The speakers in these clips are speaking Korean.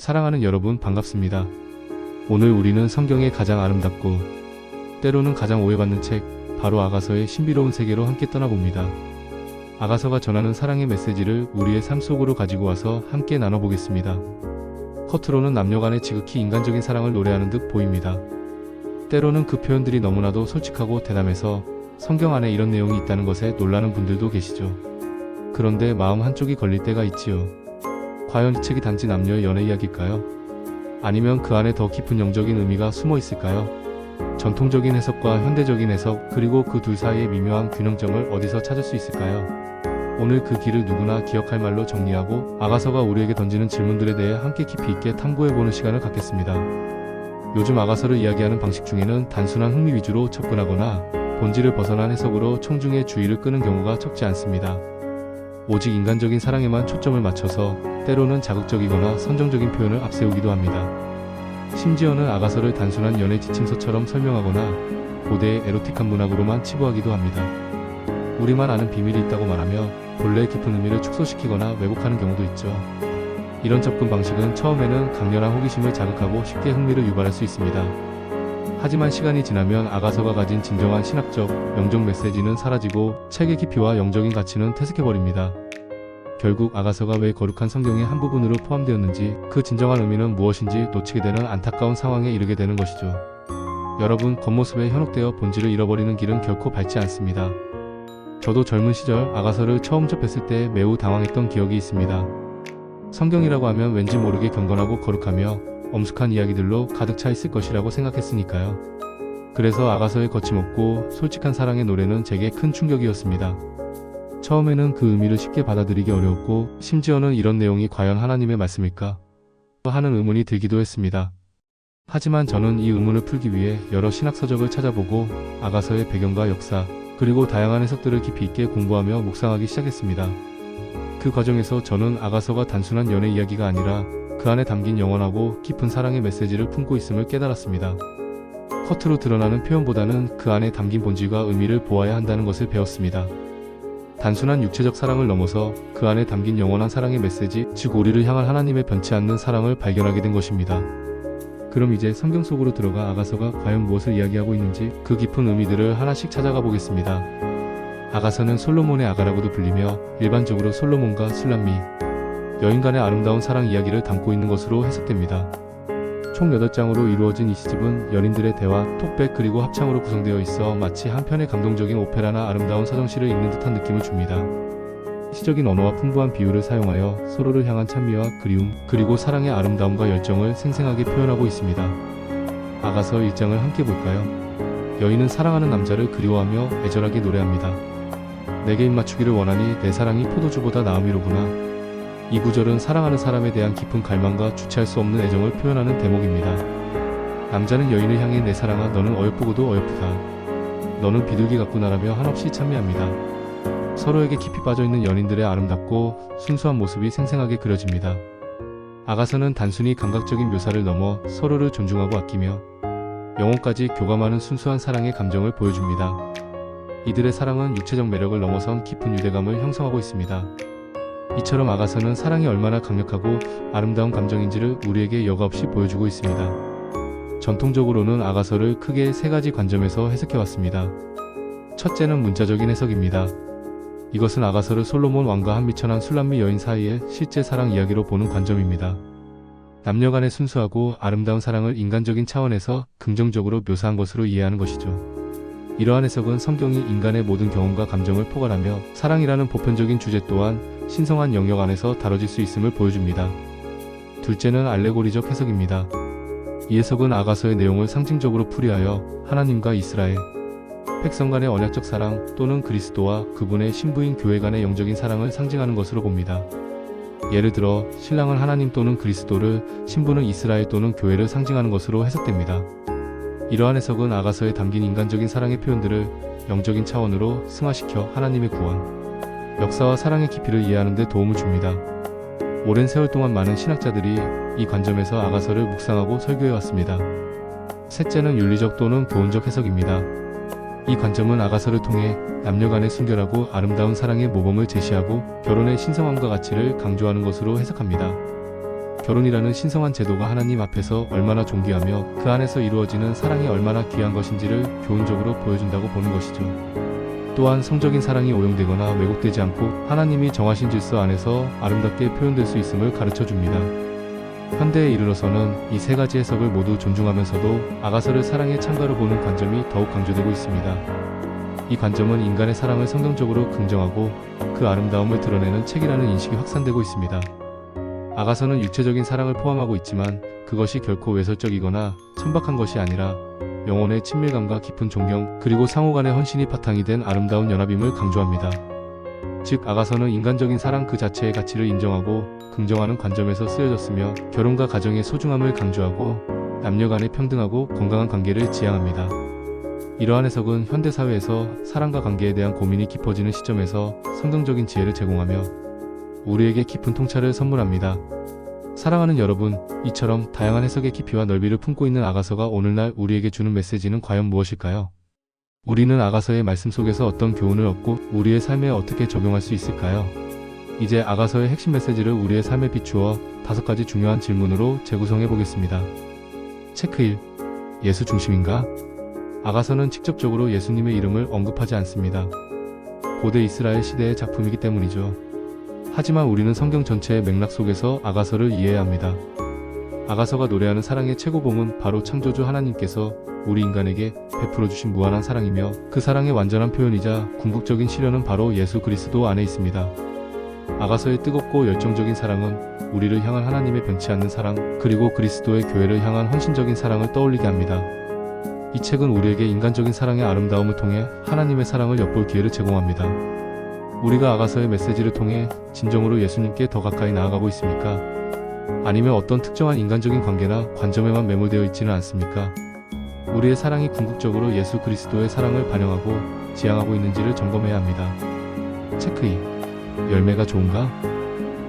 사랑하는 여러분 반갑습니다. 오늘 우리는 성경의 가장 아름답고 때로는 가장 오해받는 책, 바로 아가서의 신비로운 세계로 함께 떠나봅니다. 아가서가 전하는 사랑의 메시지를 우리의 삶 속으로 가지고 와서 함께 나눠보겠습니다. 겉으로는 남녀간의 지극히 인간적인 사랑을 노래하는 듯 보입니다. 때로는 그 표현들이 너무나도 솔직하고 대담해서 성경 안에 이런 내용이 있다는 것에 놀라는 분들도 계시죠. 그런데 마음 한쪽이 걸릴 때가 있지요. 과연 이 책이 단지 남녀의 연애 이야기일까요? 아니면 그 안에 더 깊은 영적인 의미가 숨어 있을까요? 전통적인 해석과 현대적인 해석, 그리고 그 둘 사이의 미묘한 균형점을 어디서 찾을 수 있을까요? 오늘 그 길을 누구나 기억할 말로 정리하고 아가서가 우리에게 던지는 질문들에 대해 함께 깊이 있게 탐구해보는 시간을 갖겠습니다. 요즘 아가서를 이야기하는 방식 중에는 단순한 흥미 위주로 접근하거나 본질을 벗어난 해석으로 청중의 주의를 끄는 경우가 적지 않습니다. 오직 인간적인 사랑에만 초점을 맞춰서 때로는 자극적이거나 선정적인 표현을 앞세우기도 합니다. 심지어는 아가서를 단순한 연애 지침서처럼 설명하거나 고대의 에로틱한 문학으로만 치부하기도 합니다. 우리만 아는 비밀이 있다고 말하며 본래의 깊은 의미를 축소시키거나 왜곡하는 경우도 있죠. 이런 접근 방식은 처음에는 강렬한 호기심을 자극하고 쉽게 흥미를 유발할 수 있습니다. 하지만 시간이 지나면 아가서가 가진 진정한 신학적, 영적 메시지는 사라지고 책의 깊이와 영적인 가치는 퇴색해버립니다. 결국 아가서가 왜 거룩한 성경의 한 부분으로 포함되었는지, 그 진정한 의미는 무엇인지 놓치게 되는 안타까운 상황에 이르게 되는 것이죠. 여러분, 겉모습에 현혹되어 본질을 잃어버리는 길은 결코 밝지 않습니다. 저도 젊은 시절 아가서를 처음 접했을 때 매우 당황했던 기억이 있습니다. 성경이라고 하면 왠지 모르게 경건하고 거룩하며 엄숙한 이야기들로 가득 차 있을 것이라고 생각했으니까요. 그래서 아가서의 거침없고 솔직한 사랑의 노래는 제게 큰 충격이었습니다. 처음에는 그 의미를 쉽게 받아들이기 어려웠고, 심지어는 이런 내용이 과연 하나님의 말씀일까? 하는 의문이 들기도 했습니다. 하지만 저는 이 의문을 풀기 위해 여러 신학서적을 찾아보고 아가서의 배경과 역사, 그리고 다양한 해석들을 깊이 있게 공부하며 묵상하기 시작했습니다. 그 과정에서 저는 아가서가 단순한 연애 이야기가 아니라 그 안에 담긴 영원하고 깊은 사랑의 메시지를 품고 있음을 깨달았습니다. 겉으로 드러나는 표현보다는 그 안에 담긴 본질과 의미를 보아야 한다는 것을 배웠습니다. 단순한 육체적 사랑을 넘어서 그 안에 담긴 영원한 사랑의 메시지, 즉 우리를 향한 하나님의 변치 않는 사랑을 발견하게 된 것입니다. 그럼 이제 성경 속으로 들어가 아가서가 과연 무엇을 이야기하고 있는지 그 깊은 의미들을 하나씩 찾아가 보겠습니다. 아가서는 솔로몬의 아가라고도 불리며 일반적으로 솔로몬과 술람미, 여인 간의 아름다운 사랑 이야기를 담고 있는 것으로 해석됩니다. 총 8장으로 이루어진 이 시집은 연인들의 대화, 톡백, 그리고 합창으로 구성되어 있어 마치 한편의 감동적인 오페라나 아름다운 서정시를 읽는 듯한 느낌을 줍니다. 시적인 언어와 풍부한 비유를 사용하여 서로를 향한 찬미와 그리움, 그리고 사랑의 아름다움과 열정을 생생하게 표현하고 있습니다. 아가서 1장을 함께 볼까요? 여인은 사랑하는 남자를 그리워하며 애절하게 노래합니다. 내게 입맞추기를 원하니 내 사랑이 포도주보다 나음이로구나. 이 구절은 사랑하는 사람에 대한 깊은 갈망과 주체할 수 없는 애정을 표현하는 대목입니다. 남자는 여인을 향해 내 사랑아 너는 어여쁘고도 어여쁘다. 너는 비둘기 같구나라며 한없이 찬미합니다. 서로에게 깊이 빠져있는 연인들의 아름답고 순수한 모습이 생생하게 그려집니다. 아가서는 단순히 감각적인 묘사를 넘어 서로를 존중하고 아끼며 영혼까지 교감하는 순수한 사랑의 감정을 보여줍니다. 이들의 사랑은 육체적 매력을 넘어선 깊은 유대감을 형성하고 있습니다. 이처럼 아가서는 사랑이 얼마나 강력하고 아름다운 감정인지를 우리에게 여과없이 보여주고 있습니다. 전통적으로는 아가서를 크게 3가지 관점에서 해석해왔습니다. 첫째는 문자적인 해석입니다. 이것은 아가서를 솔로몬 왕과 한 미천한 술람미 여인 사이의 실제 사랑 이야기로 보는 관점입니다. 남녀 간의 순수하고 아름다운 사랑을 인간적인 차원에서 긍정적으로 묘사한 것으로 이해하는 것이죠. 이러한 해석은 성경이 인간의 모든 경험과 감정을 포괄하며 사랑이라는 보편적인 주제 또한 신성한 영역 안에서 다뤄질 수 있음을 보여줍니다. 둘째는 알레고리적 해석입니다. 이 해석은 아가서의 내용을 상징적으로 풀이하여 하나님과 이스라엘, 백성 간의 언약적 사랑 또는 그리스도와 그분의 신부인 교회 간의 영적인 사랑을 상징하는 것으로 봅니다. 예를 들어 신랑은 하나님 또는 그리스도를, 신부는 이스라엘 또는 교회를 상징하는 것으로 해석됩니다. 이러한 해석은 아가서에 담긴 인간적인 사랑의 표현들을 영적인 차원으로 승화시켜 하나님의 구원, 역사와 사랑의 깊이를 이해하는 데 도움을 줍니다. 오랜 세월 동안 많은 신학자들이 이 관점에서 아가서를 묵상하고 설교해왔습니다. 셋째는 윤리적 또는 교훈적 해석입니다. 이 관점은 아가서를 통해 남녀 간의 순결하고 아름다운 사랑의 모범을 제시하고 결혼의 신성함과 가치를 강조하는 것으로 해석합니다. 결혼이라는 신성한 제도가 하나님 앞에서 얼마나 존귀하며 그 안에서 이루어지는 사랑이 얼마나 귀한 것인지를 교훈적으로 보여준다고 보는 것이죠. 또한 성적인 사랑이 오용되거나 왜곡되지 않고 하나님이 정하신 질서 안에서 아름답게 표현될 수 있음을 가르쳐 줍니다. 현대에 이르러서는 이 세 가지 해석을 모두 존중하면서도 아가서를 사랑의 참가로 보는 관점이 더욱 강조되고 있습니다. 이 관점은 인간의 사랑을 성경적으로 긍정하고 그 아름다움을 드러내는 책이라는 인식이 확산되고 있습니다. 아가서는 육체적인 사랑을 포함하고 있지만 그것이 결코 외설적이거나 천박한 것이 아니라 영혼의 친밀감과 깊은 존경 그리고 상호간의 헌신이 바탕이 된 아름다운 연합임을 강조합니다. 즉 아가서는 인간적인 사랑 그 자체의 가치를 인정하고 긍정하는 관점에서 쓰여졌으며 결혼과 가정의 소중함을 강조하고 남녀 간의 평등하고 건강한 관계를 지향합니다. 이러한 해석은 현대사회에서 사랑과 관계에 대한 고민이 깊어지는 시점에서 성경적인 지혜를 제공하며 우리에게 깊은 통찰을 선물합니다. 사랑하는 여러분, 이처럼 다양한 해석의 깊이와 넓이를 품고 있는 아가서가 오늘날 우리에게 주는 메시지는 과연 무엇일까요? 우리는 아가서의 말씀 속에서 어떤 교훈을 얻고 우리의 삶에 어떻게 적용할 수 있을까요? 이제 아가서의 핵심 메시지를 우리의 삶에 비추어 5가지 중요한 질문으로 재구성해 보겠습니다. 체크 1. 예수 중심인가? 아가서는 직접적으로 예수님의 이름을 언급하지 않습니다. 고대 이스라엘 시대의 작품이기 때문이죠. 하지만 우리는 성경 전체의 맥락 속에서 아가서를 이해해야 합니다. 아가서가 노래하는 사랑의 최고봉은 바로 창조주 하나님께서 우리 인간에게 베풀어 주신 무한한 사랑이며 그 사랑의 완전한 표현이자 궁극적인 실현은 바로 예수 그리스도 안에 있습니다. 아가서의 뜨겁고 열정적인 사랑은 우리를 향한 하나님의 변치 않는 사랑 그리고 그리스도의 교회를 향한 헌신적인 사랑을 떠올리게 합니다. 이 책은 우리에게 인간적인 사랑의 아름다움을 통해 하나님의 사랑을 엿볼 기회를 제공합니다. 우리가 아가서의 메시지를 통해 진정으로 예수님께 더 가까이 나아가고 있습니까? 아니면 어떤 특정한 인간적인 관계나 관점에만 매몰되어 있지는 않습니까? 우리의 사랑이 궁극적으로 예수 그리스도의 사랑을 반영하고 지향하고 있는지를 점검해야 합니다. 체크 2. 열매가 좋은가?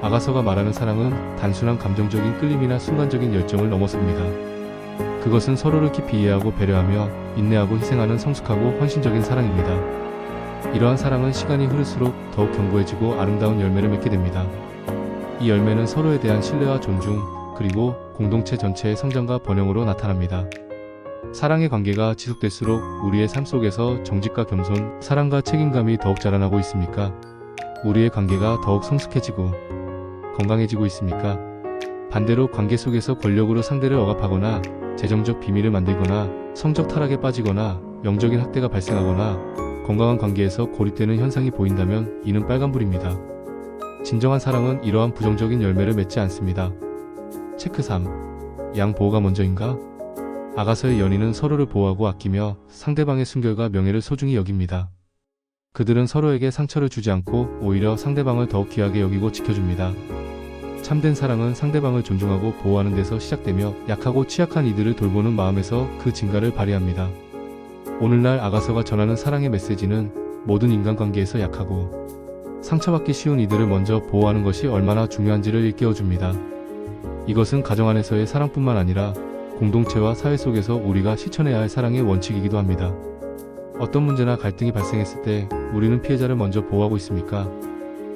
아가서가 말하는 사랑은 단순한 감정적인 끌림이나 순간적인 열정을 넘어섭니다. 그것은 서로를 깊이 이해하고 배려하며 인내하고 희생하는 성숙하고 헌신적인 사랑입니다. 이러한 사랑은 시간이 흐를수록 더욱 견고해지고 아름다운 열매를 맺게 됩니다. 이 열매는 서로에 대한 신뢰와 존중, 그리고 공동체 전체의 성장과 번영으로 나타납니다. 사랑의 관계가 지속될수록 우리의 삶 속에서 정직과 겸손, 사랑과 책임감이 더욱 자라나고 있습니까? 우리의 관계가 더욱 성숙해지고 건강해지고 있습니까? 반대로 관계 속에서 권력으로 상대를 억압하거나 재정적 비밀을 만들거나 성적 타락에 빠지거나 영적인 학대가 발생하거나 건강한 관계에서 고립되는 현상이 보인다면 이는 빨간불입니다. 진정한 사랑은 이러한 부정적인 열매를 맺지 않습니다. 체크 3. 양 보호가 먼저인가? 아가서의 연인은 서로를 보호하고 아끼며 상대방의 순결과 명예를 소중히 여깁니다. 그들은 서로에게 상처를 주지 않고 오히려 상대방을 더욱 귀하게 여기고 지켜줍니다. 참된 사랑은 상대방을 존중하고 보호하는 데서 시작되며 약하고 취약한 이들을 돌보는 마음에서 그 진가를 발휘합니다. 오늘날 아가서가 전하는 사랑의 메시지는 모든 인간관계에서 약하고 상처받기 쉬운 이들을 먼저 보호하는 것이 얼마나 중요한지를 일깨워줍니다. 이것은 가정 안에서의 사랑뿐만 아니라 공동체와 사회 속에서 우리가 실천해야 할 사랑의 원칙이기도 합니다. 어떤 문제나 갈등이 발생했을 때 우리는 피해자를 먼저 보호하고 있습니까?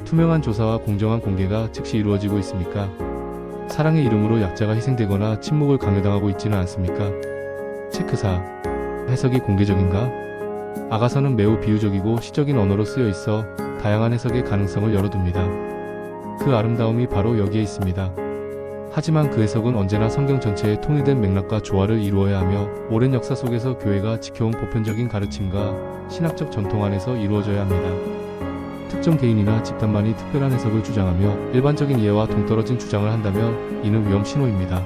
투명한 조사와 공정한 공개가 즉시 이루어지고 있습니까? 사랑의 이름으로 약자가 희생되거나 침묵을 강요당하고 있지는 않습니까? 체크 4. 해석이 공개적인가? 아가서는 매우 비유적이고 시적인 언어로 쓰여 있어 다양한 해석의 가능성을 열어둡니다. 그 아름다움이 바로 여기에 있습니다. 하지만 그 해석은 언제나 성경 전체의 통일된 맥락과 조화를 이루어야 하며 오랜 역사 속에서 교회가 지켜온 보편적인 가르침과 신학적 전통 안에서 이루어져야 합니다. 특정 개인이나 집단만이 특별한 해석을 주장하며 일반적인 이해와 동떨어진 주장을 한다면 이는 위험 신호입니다.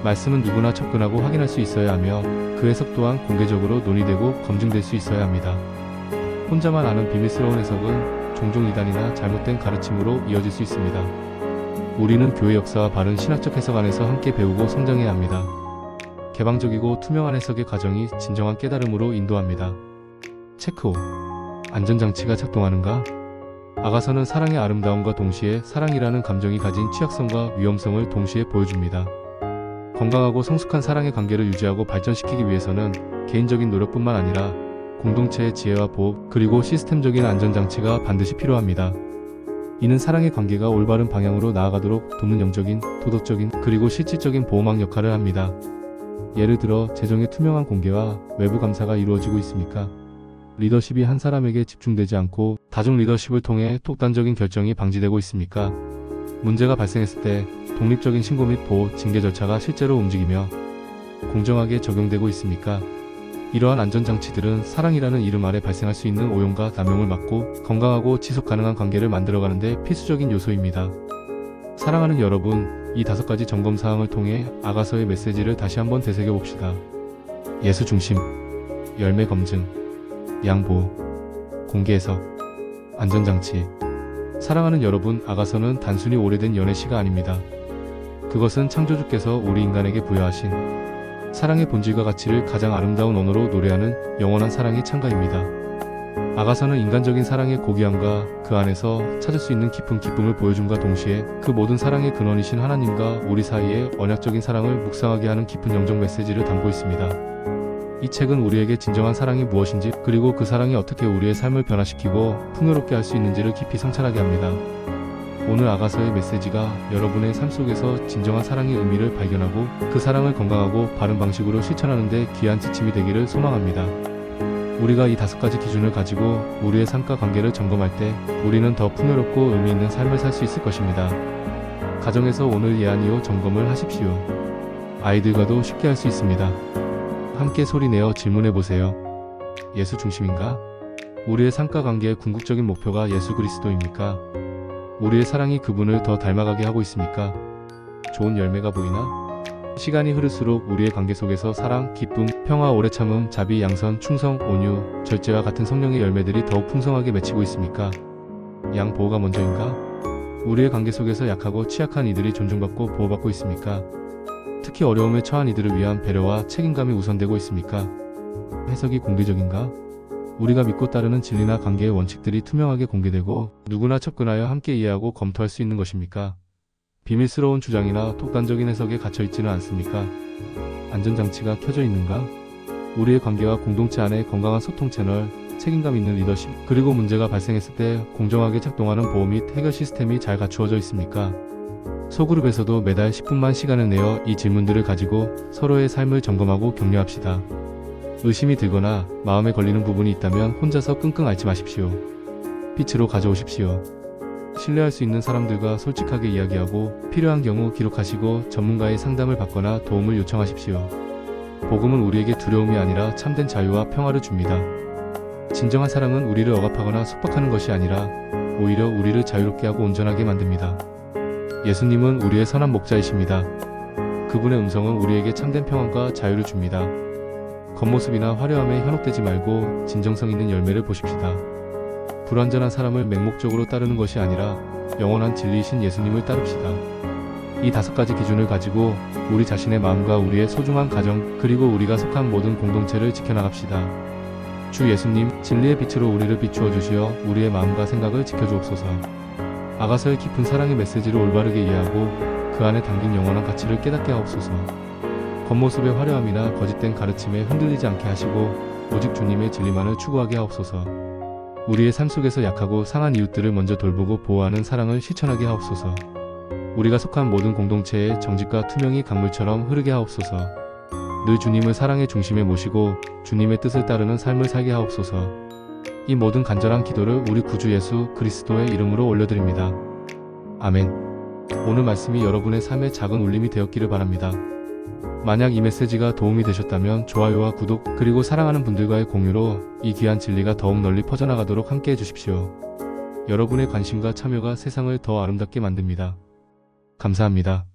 말씀은 누구나 접근하고 확인할 수 있어야 하며 그 해석 또한 공개적으로 논의되고 검증될 수 있어야 합니다. 혼자만 아는 비밀스러운 해석은 종종 이단이나 잘못된 가르침으로 이어질 수 있습니다. 우리는 교회 역사와 바른 신학적 해석 안에서 함께 배우고 성장해야 합니다. 개방적이고 투명한 해석의 과정이 진정한 깨달음으로 인도합니다. 체크 5. 안전장치가 작동하는가? 아가서는 사랑의 아름다움과 동시에 사랑이라는 감정이 가진 취약성과 위험성을 동시에 보여줍니다. 건강하고 성숙한 사랑의 관계를 유지하고 발전시키기 위해서는 개인적인 노력뿐만 아니라 공동체의 지혜와 보호, 그리고 시스템적인 안전장치가 반드시 필요합니다. 이는 사랑의 관계가 올바른 방향으로 나아가도록 돕는 영적인, 도덕적인, 그리고 실질적인 보호막 역할을 합니다. 예를 들어 재정의 투명한 공개와 외부 감사가 이루어지고 있습니까? 리더십이 한 사람에게 집중되지 않고 다중 리더십을 통해 독단적인 결정이 방지되고 있습니까? 문제가 발생했을 때 독립적인 신고 및 보호, 징계 절차가 실제로 움직이며 공정하게 적용되고 있습니까? 이러한 안전장치들은 사랑이라는 이름 아래 발생할 수 있는 오용과 남용을 막고 건강하고 지속 가능한 관계를 만들어가는 데 필수적인 요소입니다. 사랑하는 여러분, 이 5가지 점검사항을 통해 아가서의 메시지를 다시 한번 되새겨봅시다. 예수 중심, 열매 검증, 양보, 공개 해석, 안전장치. 사랑하는 여러분, 아가서는 단순히 오래된 연애시가 아닙니다. 그것은 창조주께서 우리 인간에게 부여하신 사랑의 본질과 가치를 가장 아름다운 언어로 노래하는 영원한 사랑의 찬가입니다. 아가서는 인간적인 사랑의 고귀함과 그 안에서 찾을 수 있는 깊은 기쁨을 보여줌과 동시에 그 모든 사랑의 근원이신 하나님과 우리 사이의 언약적인 사랑을 묵상하게 하는 깊은 영적 메시지를 담고 있습니다. 이 책은 우리에게 진정한 사랑이 무엇인지, 그리고 그 사랑이 어떻게 우리의 삶을 변화시키고 풍요롭게 할 수 있는지를 깊이 성찰하게 합니다. 오늘 아가서의 메시지가 여러분의 삶 속에서 진정한 사랑의 의미를 발견하고 그 사랑을 건강하고 바른 방식으로 실천하는 데 귀한 지침이 되기를 소망합니다. 우리가 이 5가지 기준을 가지고 우리의 삶과 관계를 점검할 때 우리는 더 풍요롭고 의미 있는 삶을 살 수 있을 것입니다. 가정에서 오늘 예한 이후 점검을 하십시오. 아이들과도 쉽게 할 수 있습니다. 함께 소리내어 질문해보세요. 예수 중심인가? 우리의 삶과 관계의 궁극적인 목표가 예수 그리스도입니까? 우리의 사랑이 그분을 더 닮아가게 하고 있습니까? 좋은 열매가 보이나? 시간이 흐를수록 우리의 관계 속에서 사랑, 기쁨, 평화, 오래 참음, 자비, 양선, 충성, 온유, 절제와 같은 성령의 열매들이 더욱 풍성하게 맺히고 있습니까? 양보호가 먼저인가? 우리의 관계 속에서 약하고 취약한 이들이 존중받고 보호받고 있습니까? 특히 어려움에 처한 이들을 위한 배려와 책임감이 우선되고 있습니까? 해석이 공개적인가? 우리가 믿고 따르는 진리나 관계의 원칙들이 투명하게 공개되고 누구나 접근하여 함께 이해하고 검토할 수 있는 것입니까? 비밀스러운 주장이나 독단적인 해석에 갇혀 있지는 않습니까? 안전장치가 켜져 있는가? 우리의 관계와 공동체 안에 건강한 소통 채널, 책임감 있는 리더십, 그리고 문제가 발생했을 때 공정하게 작동하는 보호 및 해결 시스템이 잘 갖추어져 있습니까? 소그룹에서도 매달 10분만 시간을 내어 이 질문들을 가지고 서로의 삶을 점검하고 격려합시다. 의심이 들거나 마음에 걸리는 부분이 있다면 혼자서 끙끙 앓지 마십시오. 빛으로 가져오십시오. 신뢰할 수 있는 사람들과 솔직하게 이야기하고 필요한 경우 기록하시고 전문가의 상담을 받거나 도움을 요청하십시오. 복음은 우리에게 두려움이 아니라 참된 자유와 평화를 줍니다. 진정한 사랑은 우리를 억압하거나 속박하는 것이 아니라 오히려 우리를 자유롭게 하고 온전하게 만듭니다. 예수님은 우리의 선한 목자이십니다. 그분의 음성은 우리에게 참된 평안과 자유를 줍니다. 겉모습이나 화려함에 현혹되지 말고 진정성 있는 열매를 보십시다. 불완전한 사람을 맹목적으로 따르는 것이 아니라 영원한 진리이신 예수님을 따릅시다. 이 5가지 기준을 가지고 우리 자신의 마음과 우리의 소중한 가정, 그리고 우리가 속한 모든 공동체를 지켜나갑시다. 주 예수님, 진리의 빛으로 우리를 비추어 주시어 우리의 마음과 생각을 지켜주옵소서. 아가서의 깊은 사랑의 메시지를 올바르게 이해하고 그 안에 담긴 영원한 가치를 깨닫게 하옵소서. 겉모습의 화려함이나 거짓된 가르침에 흔들리지 않게 하시고 오직 주님의 진리만을 추구하게 하옵소서. 우리의 삶 속에서 약하고 상한 이웃들을 먼저 돌보고 보호하는 사랑을 실천하게 하옵소서. 우리가 속한 모든 공동체에 정직과 투명이 강물처럼 흐르게 하옵소서. 늘 주님을 사랑의 중심에 모시고 주님의 뜻을 따르는 삶을 살게 하옵소서. 이 모든 간절한 기도를 우리 구주 예수 그리스도의 이름으로 올려드립니다. 아멘. 오늘 말씀이 여러분의 삶에 작은 울림이 되었기를 바랍니다. 만약 이 메시지가 도움이 되셨다면 좋아요와 구독, 그리고 사랑하는 분들과의 공유로 이 귀한 진리가 더욱 널리 퍼져나가도록 함께 해주십시오. 여러분의 관심과 참여가 세상을 더 아름답게 만듭니다. 감사합니다.